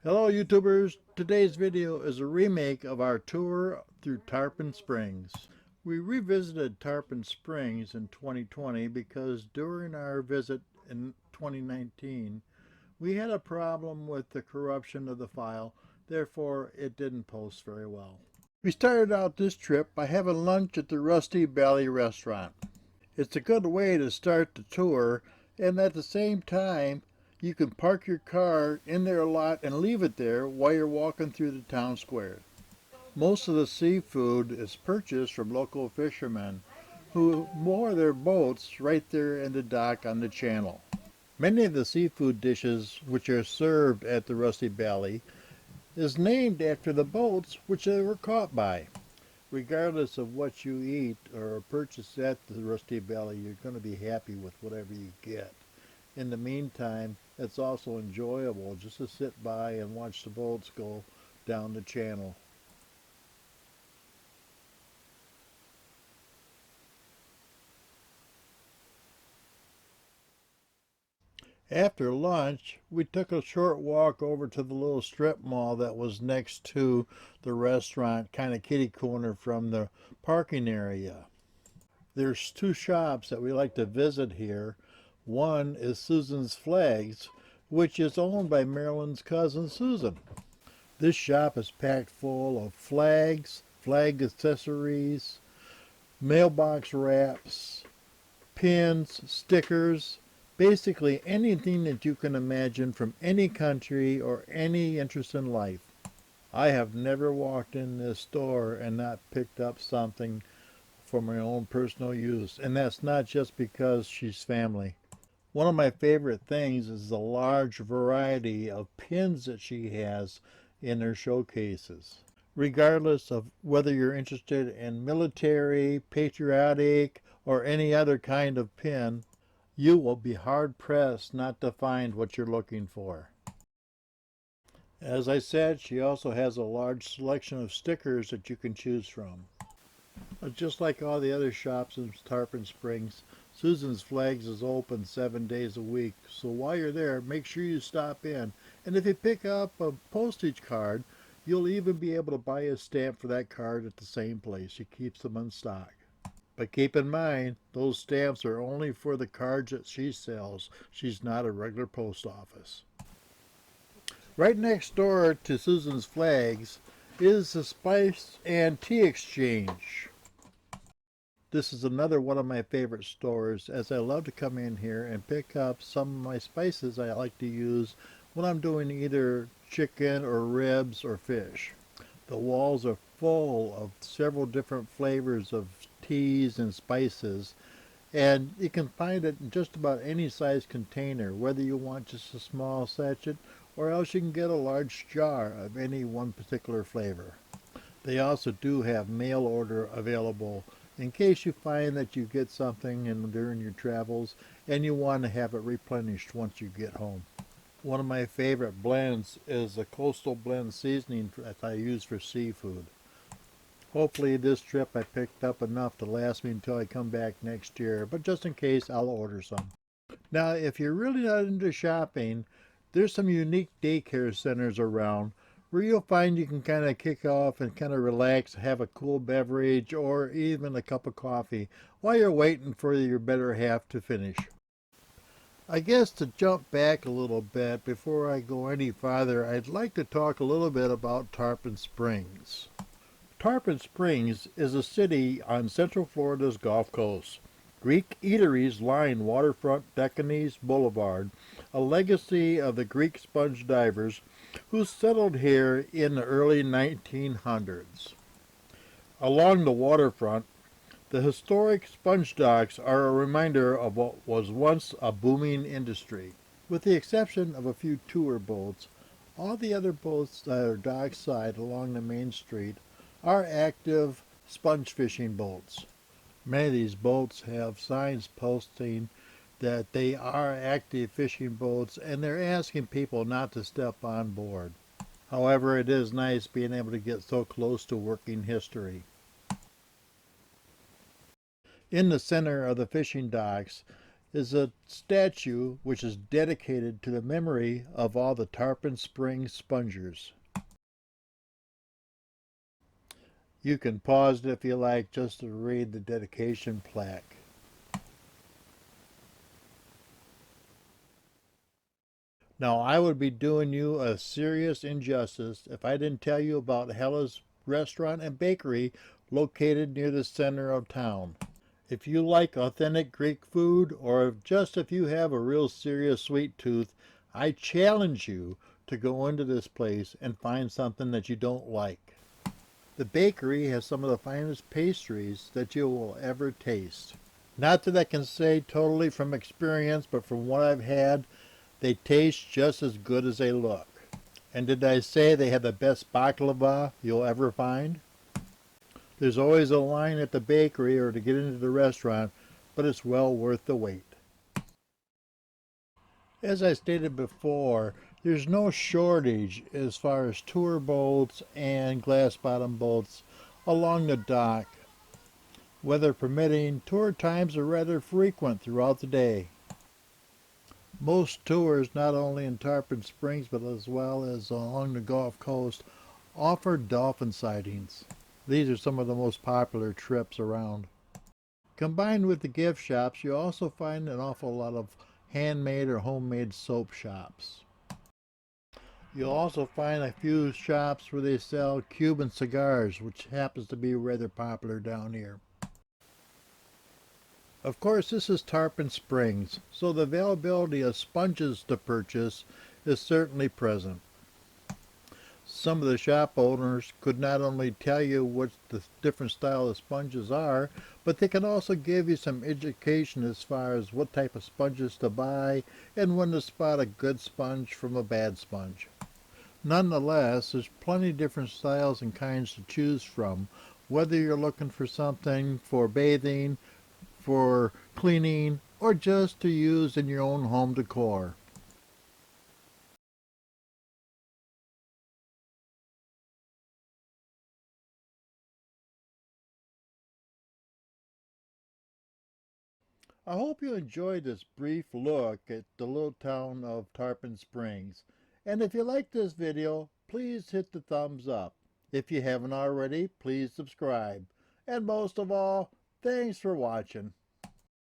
Hello YouTubers, today's video is a remake of our tour through Tarpon Springs. We revisited Tarpon Springs in 2020 because during our visit in 2019 we had a problem with the corruption of the file, therefore it didn't post very well. We started out this trip by having lunch at the Rusty Valley restaurant. It's a good way to start the tour, and at the same time you can park your car in their lot and leave it there while you're walking through the town square. Most of the seafood is purchased from local fishermen who moor their boats right there in the dock on the channel. Many of the seafood dishes which are served at the Rusty Valley is named after the boats which they were caught by. Regardless of what you eat or purchase at the Rusty Valley, you're going to be happy with whatever you get. In the meantime, it's also enjoyable just to sit by and watch the boats go down the channel. After lunch, we took a short walk over to the little strip mall that was next to the restaurant, kind of kitty corner from the parking area. There's two shops that we like to visit here. One is Susan's Flags, which is owned by Marilyn's cousin Susan. This shop is packed full of flags, flag accessories, mailbox wraps, pins, stickers, basically anything that you can imagine from any country or any interest in life. I have never walked in this store and not picked up something for my own personal use, and that's not just because she's family. One of my favorite things is the large variety of pins that she has in her showcases. Regardless of whether you're interested in military, patriotic, or any other kind of pin, you will be hard-pressed not to find what you're looking for. As I said, she also has a large selection of stickers that you can choose from. Just like all the other shops in Tarpon Springs, Susan's Flags is open 7 days a week, so while you're there, make sure you stop in. And if you pick up a postage card, you'll even be able to buy a stamp for that card at the same place. She keeps them in stock. But keep in mind, those stamps are only for the cards that she sells. She's not a regular post office. Right next door to Susan's Flags is the Spice and Tea Exchange. This is another one of my favorite stores, as I love to come in here and pick up some of my spices I like to use when I'm doing either chicken or ribs or fish. The walls are full of several different flavors of teas and spices, and you can find it in just about any size container, whether you want just a small sachet or else you can get a large jar of any one particular flavor. They also do have mail order available in case you find that you get something during your travels and you want to have it replenished once you get home. One of my favorite blends is the Coastal Blend seasoning that I use for seafood. Hopefully this trip I picked up enough to last me until I come back next year, but just in case I'll order some. Now if you're really not into shopping, there's some unique daycare centers around where you'll find you can kind of kick off and kind of relax, have a cool beverage or even a cup of coffee while you're waiting for your better half to finish. I guess to jump back a little bit before I go any farther, I'd like to talk a little bit about Tarpon Springs. Tarpon Springs is a city on Central Florida's Gulf Coast. Greek eateries line waterfront Deccanese Boulevard, a legacy of the Greek sponge divers who settled here in the early 1900s. Along the waterfront, the historic sponge docks are a reminder of what was once a booming industry. With the exception of a few tour boats, all the other boats that are dockside along the main street are active sponge fishing boats. Many of these boats have signs posting that they are active fishing boats and they're asking people not to step on board. However, it is nice being able to get so close to working history. In the center of the fishing docks is a statue which is dedicated to the memory of all the Tarpon Springs spongers. You can pause it if you like just to read the dedication plaque. Now, I would be doing you a serious injustice if I didn't tell you about Hella's restaurant and bakery located near the center of town. If you like authentic Greek food, or just if you have a real serious sweet tooth, I challenge you to go into this place and find something that you don't like. The bakery has some of the finest pastries that you will ever taste. Not that I can say totally from experience, but from what I've had, they taste just as good as they look. And did I say they have the best baklava you'll ever find? There's always a line at the bakery or to get into the restaurant, but it's well worth the wait. As I stated before, there's no shortage as far as tour boats and glass bottom boats along the dock. Weather permitting, tour times are rather frequent throughout the day. Most tours, not only in Tarpon Springs but as well as along the Gulf Coast, offer dolphin sightings. These are some of the most popular trips around. Combined with the gift shops, you also find an awful lot of handmade or homemade soap shops. You'll also find a few shops where they sell Cuban cigars, which happens to be rather popular down here. Of course, this is Tarpon Springs, so the availability of sponges to purchase is certainly present. Some of the shop owners could not only tell you what the different style of sponges are, but they can also give you some education as far as what type of sponges to buy and when to spot a good sponge from a bad sponge. Nonetheless, there's plenty of different styles and kinds to choose from, whether you're looking for something for bathing, for cleaning, or just to use in your own home decor. I hope you enjoyed this brief look at the little town of Tarpon Springs. And if you like this video, please hit the thumbs up. If you haven't already, please subscribe. And most of all, thanks for watching.